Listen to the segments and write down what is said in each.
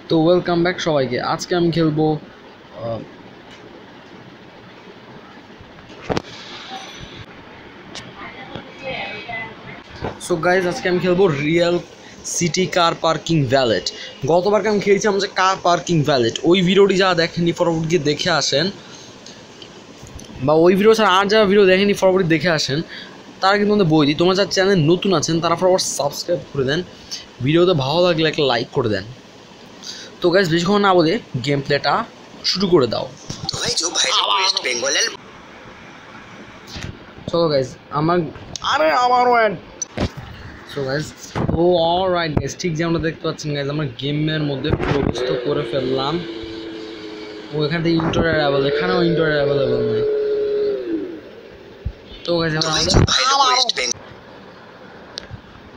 তো welcome back সবাইকে। আজকে আমি খেলবো সো গাইজ আজকে আমি খেলবো real city car parking valet. গতবারকে আমি খেয়েছিলাম যে কার পার্কিং ভ্যালেট। ওই ভিডিওটি যারা দেখেনি ফরওয়ার্ড গিয়ে দেখে আসেন, বা ওই ভিডিও ছাড়া আর যারা ভিডিও দেখেনি ফরওয়ার্ড দেখে আসেন, তারা কিন্তু আমাদের বই দিই। তোমরা যারা চ্যানেল নতুন আছেন তারা ফরওয়ার্ড সাবস্ক্রাইব করে দেন, ভিডিওতে ভালো লাগলে একটা লাইক করে দেন। তো গাইজ বেশিক্ষণ না বলে গেম প্লেটা শুরু করে দাও। চলো গাইজ আমারও সো গাইজ অলরাইট গাইজ, ঠিক যেমনটা দেখতে পাচ্ছেন গাইজ, আমরা গেমের মধ্যে প্রবেশ করে ফেললাম। এখান থেকে ইন্টারনেট অ্যাভেলেবল, এখানেও ইন্টারনেট অ্যাভেলেবল নেই। তো গাইজ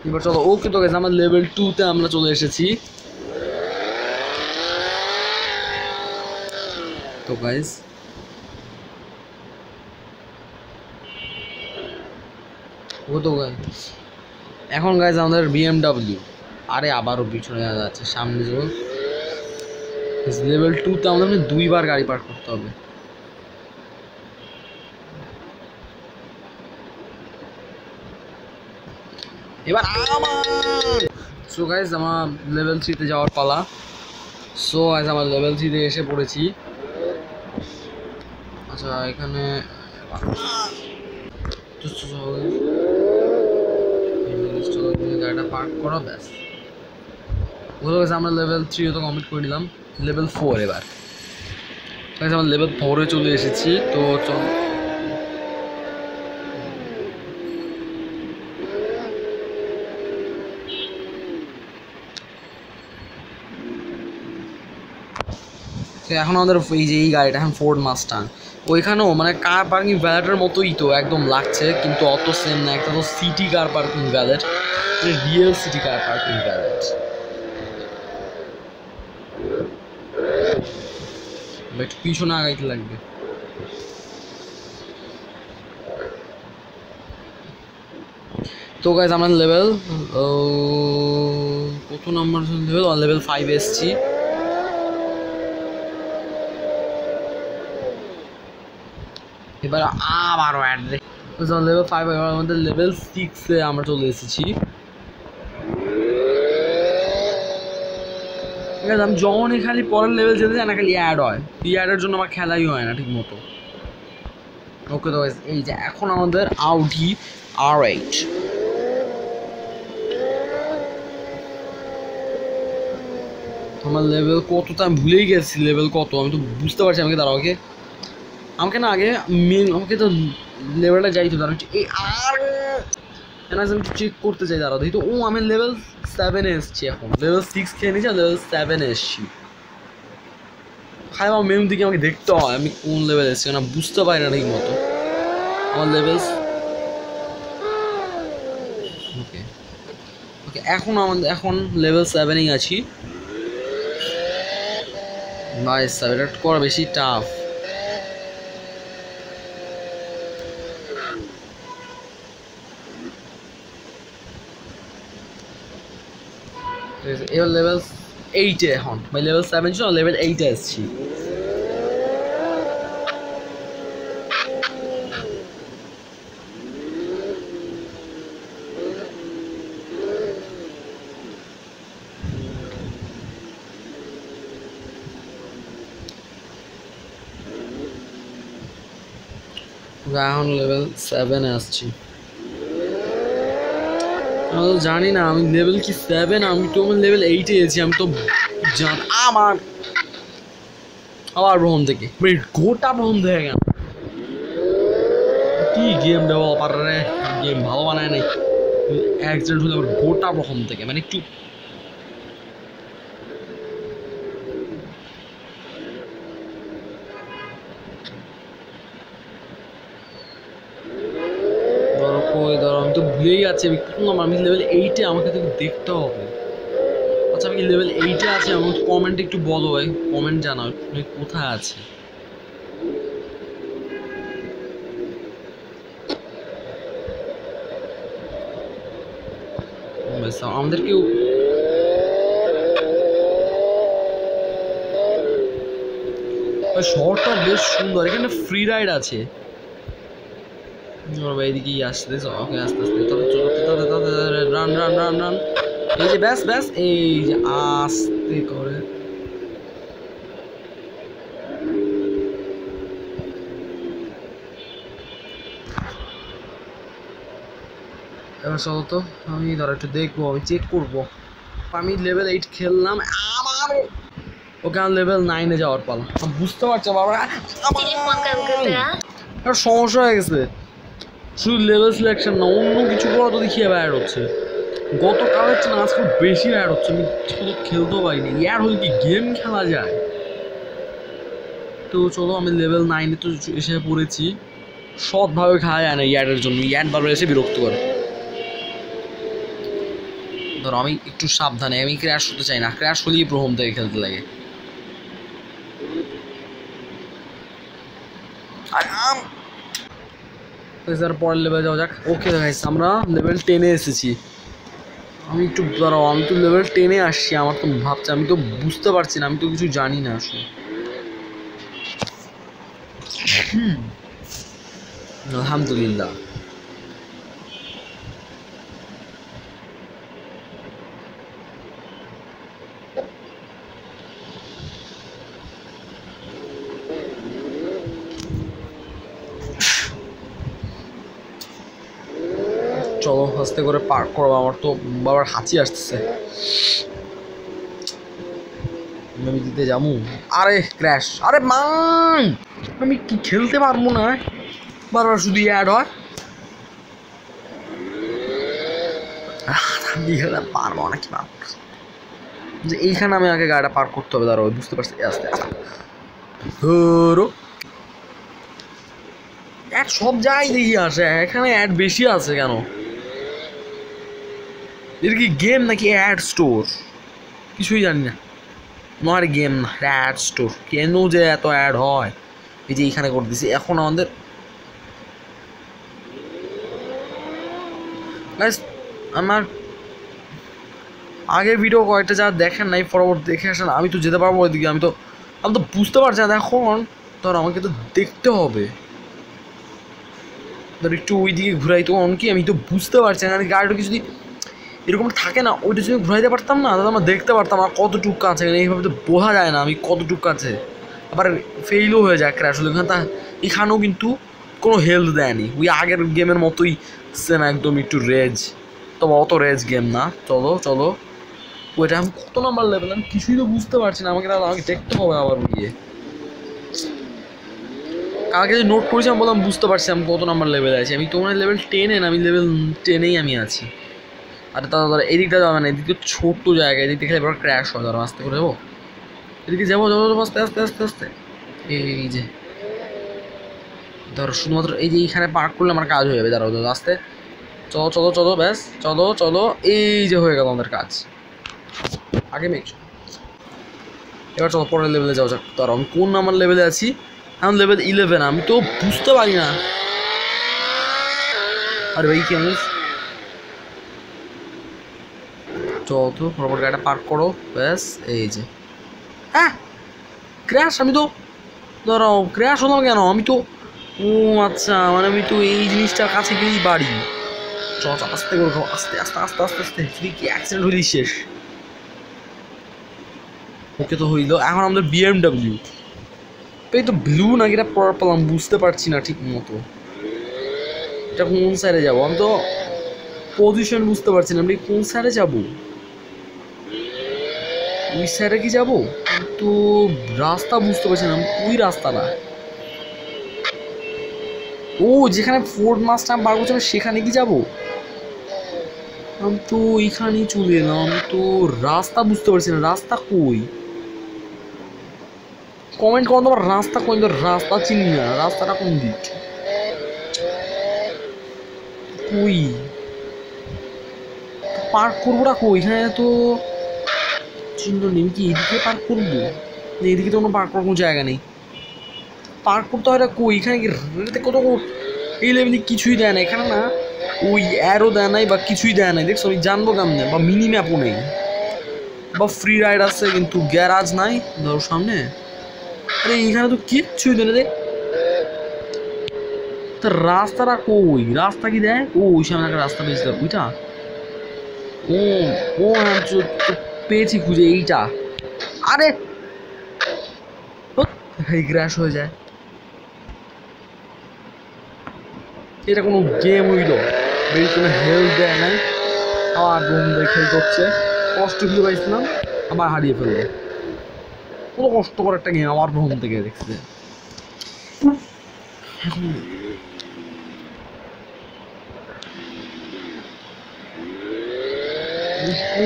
এবার চলো ওকে। তো গাইজ আমার লেভেল 2-তে আমরা চলে এসেছি। তো গাইজ তো গাইজ এখন গাইজ আমাদের BMW, আরে আবারও পিছনে যাচ্ছে, সামনে যাবো। লেভেল 2-তে আমাদের 2বার গাড়ি পার্ক করতে হবে। এবার সো গাইজ আমার লেভেল 3-তে যাওয়ার পালা। সো গাইজ আমার লেভেল 3-তে এসে পড়েছি। আচ্ছা এখানে গাড়িটা পার্ক করা, ব্যাস ওগুলো গেছে। আমরা লেভেল 3 তো কমপ্লিট করে নিলাম। লেভেল 4 এবার আমরা লেভেল 4-এ চলে এসেছি। তো চল এখন আমাদের এই যে এই গাড়িটা এখন ফোর্ড মাস্টাং, ওইখানেও মানে কার পার্কিং ভ্যালেটের মতোই তো একদম লাগছে, কিন্তু অত সেম না। একটা তো city car parking valet, real city car parking valet. একটু পিছনে আগাইতে লাগবে। তো গাইজ আমরা লেভেল কত নাম্বার লেভেল 5 এসছি। এবার আবারও লেভেল 5, এবার আমাদের লেভেল 6-এ আমরা চলে এসেছি। আমি যখনই খালি পরের লেভেল যেতে চাই না, খালি অ্যাড হয়। এই অ্যাডের জন্য আমার খেলাই হয় না ঠিক মতো। ওকে তো এই যে এখন আমাদের Audi R8। আমার লেভেল কতটা আমি ভুলেই গেছি, লেভেল কত আমি তো বুঝতে পারছি। আমাকে দাঁড়াও, আমাকে না আগে আমাকে তো লেভেলটা যাইতে দাঁড়াও, এই আর আমি চেক করতে চাই, দাঁড়াও দেখি তো। আমি লেভেল 7-এ এসেছি। এখন লেভেল 6 খেয়ে নিয়েছি, লেভেল 7-এ এসেছি। খালি আমার মেনু দিকে আমাকে দেখতে হয় আমি কোন লেভেল এসেছি, না বুঝতে পারি না ঠিক মতো আমার লেভেল। ওকে ওকে এখন এখন লেভেল 7-এই আছি। নাইস, এটা করা বেশি টাফ। এবার লেভেল 8-এ, এখন ভাই লেভেল 7 ছিল, লেভেল 8-এ এসেছি। এখন লেভেল 7-এ আসছি। আমি তো জানি না আমি লেভেল কি 7, আমি তো লেভেল 8-এ এসেছি। আমি তো আমার আবার প্রথম থেকে গোটা প্রথম থেকে কেন কি গেম ডেভেলপার রে, গেম ভালো বানায় নাই। অ্যাক্সিডেন্ট হলে আবার গোটা প্রথম থেকে, মানে একটু আমি তো ভুলেই যাচ্ছি আমি কোন নাম্বার। আমি লেভেল 8-এ, আমাকে তো দেখতে হবে। আচ্ছা আমি কি লেভেল 8-এ আছি? আমার কমেন্টে একটু বলো ভাই, কমেন্ট জানাও তুমি কোথায় আছে। আমাদের কেউ শহরটা বেশ সুন্দর, এখানে ফ্রি রাইড আছে। এইদিকেই আসতে ওকে, আস্তে আস্তে রান রান রান রান। এই যে ব্যাস ব্যাস, এই যে আস্তে করে এবার চলো তো, আমি ধরো একটু দেখবো, আমি চেক করবো। আমি লেভেল 8 খেললাম, আমার ওকে আমি লেভেল 9-এ যাওয়ার পালা। আমি বুঝতে পারছি বাবা একটা সমস্যা হয়ে গেছে, শুধু লেভেল সিলেকশন না, অন্য কিছু করা তো দেখিয়ে অ্যাড হচ্ছে। গতকাল হচ্ছে না, আজকে বেশি অ্যাড হচ্ছে, আমি শুধু খেলতেও পারিনি। অ্যাড হলে কি গেম খেলা যায়? তো চলো, আমি লেভেল 9-এ তো এসে পড়েছি। সৎভাবে খাওয়া যায় না ইয়াডের জন্য, ইয়াড বারবার এসে বিরক্ত করে। ধরো আমি একটু সাবধানে, আমি ক্র্যাশ হতে চাই না, ক্র্যাশ হলেই প্রথম থেকে খেলতে লাগে। পরের লেভেল যাওয়া যাক। ওকে গাইস, আমরা লেভেল 10-এ এসেছি। আমি একটু দাঁড়াও, আমি তো লেভেল 10-এ আসছি, আমার তো ভাবছি, আমি তো বুঝতে পারছি না, আমি তো কিছু জানি না আসলে। আলহামদুলিল্লাহ। চলো আস্তে করে পার্ক করবো, আমার তো বাবার হাঁচি আসতেছে। আমি দিতে যাবো, আরে ক্র্যাশ, আরে মান আমি কি খেলতে পারবো না, বারবার শুধু অ্যাড হয়। খেলতে পারবো না কি যে এইখানে আমি আগে গাড়িটা পার্ক করতে হবে, দাঁড়াও বুঝতে পারছি। আস্তে আস্তে ধরো, অ্যাড সব জায়গায় দেখি আসে, এখানে অ্যাড বেশি আছে কেন? এটা কি গেম নাকি অ্যাড স্টোর? কিছুই জানি না। নয় গেম না, অ্যাড স্টোর। কেন যে এত অ্যাড হয়? এই যে এইখানে করে দিছি। এখন আমাদের আমার আগের ভিডিও কয়েকটা যা দেখেন নাই, পরবর্তী দেখে আসেন। আমি তো যেতে পারবো ওইদিকে, আমি তো বুঝতে পারছি না এখন। ধর আমাকে তো দেখতে হবে, ধর একটু ওই দিকে ঘুরাই তো অন কি, আমি তো বুঝতে পারছি না। গাড়িটা কি যদি এরকম থাকে না, ওইটা যদি ঘুরাইতে পারতাম না, তাহলে আমরা দেখতে পারতাম আমার কতটুক কাছে। এইভাবে তো বোঝা যায় না আমি কতটুক কাছে, আবার ফেইলও হয়ে যায় ক্র্যাশ হলে। এখানেও কিন্তু কোনো হেলথ দেয়নি, ওই আগের গেমের মতোই সেম একদম, একটু রেজ, তবে অত রেজ গেম না। চলো চলো, ওইটা আমি কত নাম্বার লেভেল আমি কিছুই তো বুঝতে পারছি না। আমাকে দেখতে হবে আবার গিয়ে। কালকে যে নোট করেছি আমি বললাম বুঝতে পারছি আমি কত নাম্বার লেভেলে আছি। আমি তোমার লেভেল 10-এ না, আমি লেভেল 10-এই আমি আছি। আরে দাদা এদিকটা যাবে না, এদিকে ছোট্ট জায়গা, এদিক দেখে এবার ক্র্যাশ হয়। ধরো আস্তে করে যাবো, এদিকে যাবো যাবো আস্তে আস্তে আস্তে আস্তে। এই যে ধরো শুধুমাত্র এই যে এইখানে পার্ক করলে আমার কাজ হয়ে যাবে। দাঁড়াও দাদা আস্তে, চলো চলো চলো, ব্যাস চলো চলো, এই যে হয়ে গেল আমাদের কাজ। আগে মেক এবার চলো পরের লেভেলে যাওয়া যাক। ধরো আমি কোন নাম্বার লেভেলে আছি? আমি লেভেল 11। আমি তো বুঝতে পারি না। আরে ভাই কি আমি, চলো তো বরাবর গাড়িটা পার্ক করো, ব্যাস এই যে। হ্যাঁ ক্র্যাশ, আমি তো ধরো ক্র্যাশ হলাম কেন? আমি তো, ও আচ্ছা, মানে আমি তো এই জিনিসটার কাছে গিয়েই বাড়ি। চল আস্তে করে খাও, আস্তে আস্তে আস্তে আস্তে আস্তে, যদি কি অ্যাক্সিডেন্ট হইলেই শেষ। ওকে তো হইলো। এখন আমাদের BMW, এই তো ব্লু নাকি এটা পারপল আমি বুঝতে পারছি না ঠিক মতো। এটা কোন সাইডে যাবো? আমি তো পজিশন বুঝতে পারছি না, আমি কোন সাইডে যাবো? ওই সাইডে কি যাবো? তো রাস্তা বুঝতে পারছি না, ওই রাস্তা না। ও যেখানে ফোর্ড মাস্টার বার করছে সেখানে কি যাবো? আমি তো এইখানেই চলে এলাম, আমি তো রাস্তা বুঝতে পারছি না। রাস্তা কই? কমেন্ট করো তোমার রাস্তা কই, রাস্তা চিনি না, রাস্তাটা কোন দিক? কই পার্ক করবো না? কই এখানে তো চিহ্ন নেই, কি এদিকে পার্ক করবো? এদিকে তো কোনো পার্ক করার কোনো জায়গা নেই। পার্ক করতে হয় কই? এখানে কি কত এই লেভেলে কিছুই দেয় না এখানে না, ওই অ্যারো দেয় নাই বা কিছুই দেয় নাই। দেখছো আমি জানবো কেমনে? বা মিনি ম্যাপও নেই, বা ফ্রি রাইড আছে কিন্তু গ্যারাজ নাই ধরো সামনে। আরে এখানে তো কিচ্ছুই দেয় না রে। তা রাস্তাটা কই? রাস্তা কি দেয়? ও ওই সামনে একটা রাস্তা পেয়েছিলাম ওইটা। ও ও হ্যাঁ পেয়েছি খুঁজে এইটা। আরে এই ক্র্যাশ হয়ে যায়। এটা কোনো গেম হইল? বেশি কোনো হেলথ দেয় নাই, আবার বন্ধু খেলতে হচ্ছে। কষ্ট ফিরে পাইছিলাম, আবার হারিয়ে ফেললো। কত কষ্টকর একটা গেম আমার ভ্রমণ থেকে দেখছে।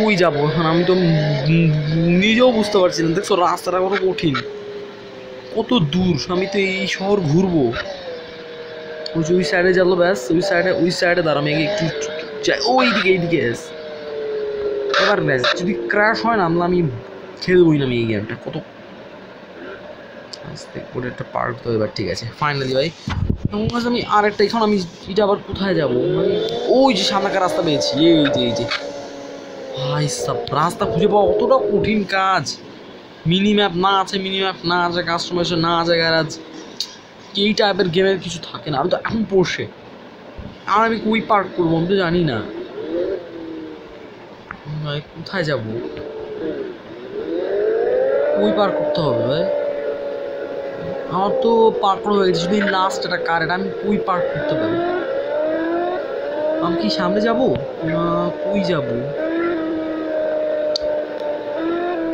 ওই যাবো এখন, আমি তো নিজেও বুঝতে পারছি না। দেখছো রাস্তাটা কত কঠিন, কত দূর। আমি তো এই শহর ঘুরবো, ওই যে ওই সাইডে যাবো ব্যাস। ওই সাইডে দাঁড়া, আমি একটু যাই ওইদিকে, এইদিকে এবার ব্যাস। যদি ক্র্যাশ হয় না আমি খেলবোই না আমি এই গেমটা। কত আস্তে করে একটা পার করতে হবে এবার। ঠিক আছে ফাইনালি ভাই। আমি আরেকটা, এখন আমি এটা আবার কোথায় যাবো? মানে ওই যে সামনেকার রাস্তা পেয়েছি, এই যে ভাই সব রাস্তা খুঁজে পাওয়া অতটা কঠিন কাজ। মিনি ম্যাপ না আছে কাস্টমাইজেশন না আছে গ্যারাজ, এই টাইপের গেমের কিছু থাকে না। আমি তো এখন পড়ছে, আর আমি কই পার্ক করবো আমি তো জানি না। ভাই কোথায় যাবো? কই পার্ক করতে হবে ভাই? আমার তো পার্ক করা হয়ে গেছে, যদি লাস্ট একটা কার, এটা আমি কই পার্ক করতে পারি? আমি কি সামনে যাবো না কই যাবো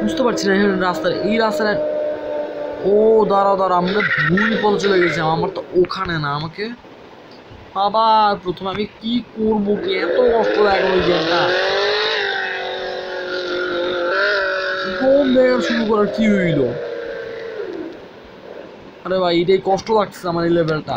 বুঝতে পারছি না। এখানে রাস্তার এই রাস্তাটা, ও দাঁড়াও আমরা ভুল পথে চলে গেছিলাম। আমার তো ওখানে না, আমাকে আবার প্রথমে আমি কি করবো? কি এত কষ্ট লাগে ওই গেমটা শুরু করার কি হইলো? আরে ভাই এটাই কষ্ট লাগছে আমার এই লেভেলটা।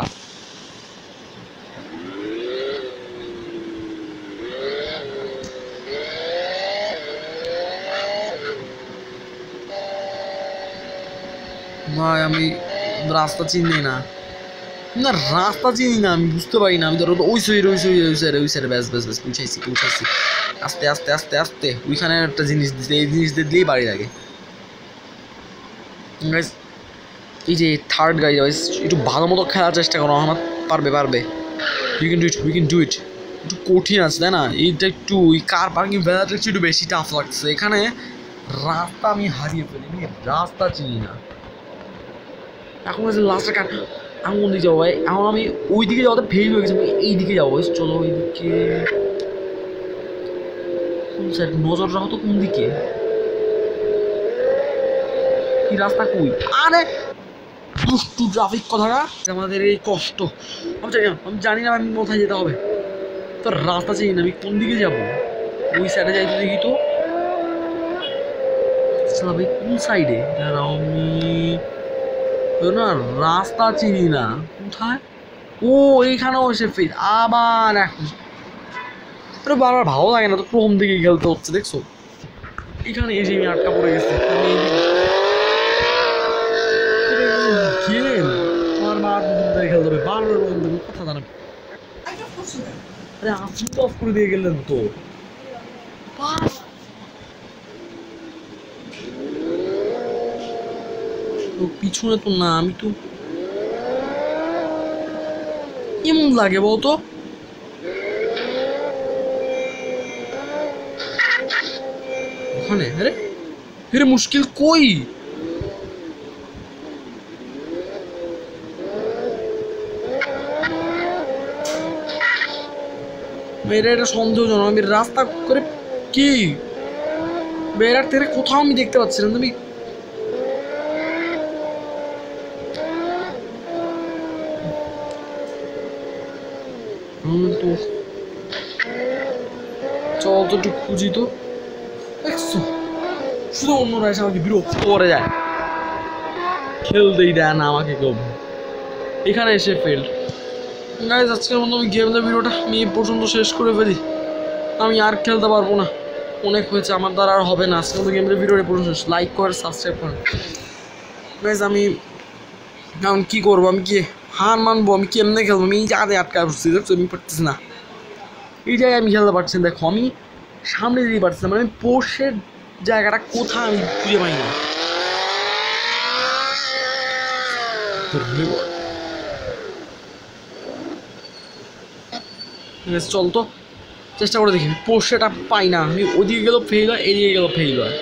ভাই আমি রাস্তা চিনি না, রাস্তা চিনি না, আমি বুঝতে পারি না। আমি ধরো ওই সাইডে ব্যাস পৌঁছাইছি। আস্তে ওইখানে একটা জিনিস দিতে, এই জিনিস দিলেই বাড়ি লাগে। এই যে থার্ড গাড়ি, একটু ভালো মতো খেলার চেষ্টা করো। আমার পারবে। We can do it. একটু কঠিন আছে তাই না? এইটা একটু ওই কার পার্কিং ভ্যালাটা একটু বেশি টাফ লাগছে। এখানে রাস্তা আমি হারিয়ে ফেলি, আমি রাস্তা চিনি না। এখন লাস্টটা কার, আমি কোন দিকে যাবো ভাই? এখন আমি ওই দিকে যাওয়াতে ফেল হয়ে গেছি। আমি এই দিকে যাবো, চলো ওইদিকে। কোন সাইড নজর রাখো তো, কোন দিকে কি রাস্তা কই? আরে দুষ্টু ট্রাফিক কথাটা, আমাদের এই কষ্ট। আমি জানি না আমি কোথায় যেতে হবে, তো রাস্তা চিনি না। আমি কোন দিকে যাবো? ওই সাইডে যাইতে দেখি তো। ভাই কোন সাইডে? আমি না রাস্তা চিনি না, কোথায়? ও এইখানেও এসে ফের আবার এখন। বারবার ভালো লাগে না তো, প্রথম দিকেই খেলতে হচ্ছে। দেখছো এখানে এসে আমি আটকা পড়ে গেছি। গেম আমার মার প্রথম থেকে খেলতে হবে, বারবার কথা জানাবে। আরে আপনি তো অফ করে দিয়ে গেলেন তো। পিছনে তো না, আমি তো কেমন লাগে বলতো? ওখানে আরে মুশকিল কই? মেয়েরা এটা সন্দেহজনক। আমি রাস্তা করে কি বেড়ার থেকে কোথাও আমি দেখতে পাচ্ছি না। তুমি তো চল তো একটু খুঁজি তো। দেখছো শুধু অন্যরা এসে আমাকে বিরক্ত করে যায়, খেলতেই দেয় না আমাকে কেউ। এখানে এসে ফেল। গাইজ আজকের মতো আমি গেমের ভিডিওটা আমি এই পর্যন্ত শেষ করে ফেলি। আমি আর খেলতে পারবো না, অনেক হয়েছে, আমার দ্বারা আর হবে না। আজকের মতো গেমের ভিডিওটা এই পর্যন্ত শেষ। লাইক করে সাবস্ক্রাইব করেন গাইজ। আমি এখন কী করবো? আমি কি হার মানবো? আমি কেমনে খেলবো? আমি এই জায়গাতে আটকা বসছি, দেখছো আমি পারতেছি না। এই জায়গায় আমি খেলতে পারছি না। দেখো আমি সামনে দিতে পারছি না, মানে আমি পোর্শের জায়গাটা কোথায় আমি খুঁজে পাই না। রিওয়ার্ড। ঠিক আছে চল তো চেষ্টা করে দেখি পোর্শেটা পাই না, আমি ওদিকে গেলেও ফেল হয় এদিকে গেলেও ফেল হয়।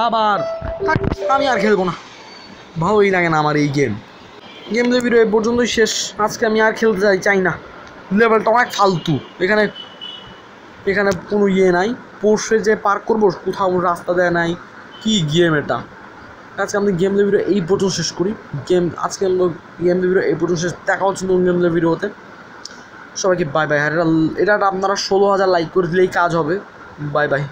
আবার আমি আর খেলবো না, ভালোই লাগে না আমার এই গেম ভিডিও এই পর্যন্তই শেষ। আজকে আমি আর খেলতে চাই না, লেভেলটা অনেক ফালতু। এখানে এখানে কোনো ইয়ে নাই, পোর্শে যে পার্ক করবো কোথাও রাস্তা দেয় নাই, কি গেম এটা। আজকে আমি গেম ভিডিও এই পর্যন্ত শেষ করি। আজকে আমরা গেম ভিডিও এই পর্যন্ত শেষ, দেখা হচ্ছে নতুন গেম ভিডিওতে। সবাইকে বাই বাই। আর এটা আপনারা 16,000 লাইক করে দিলেই কাজ হবে। Bye bye.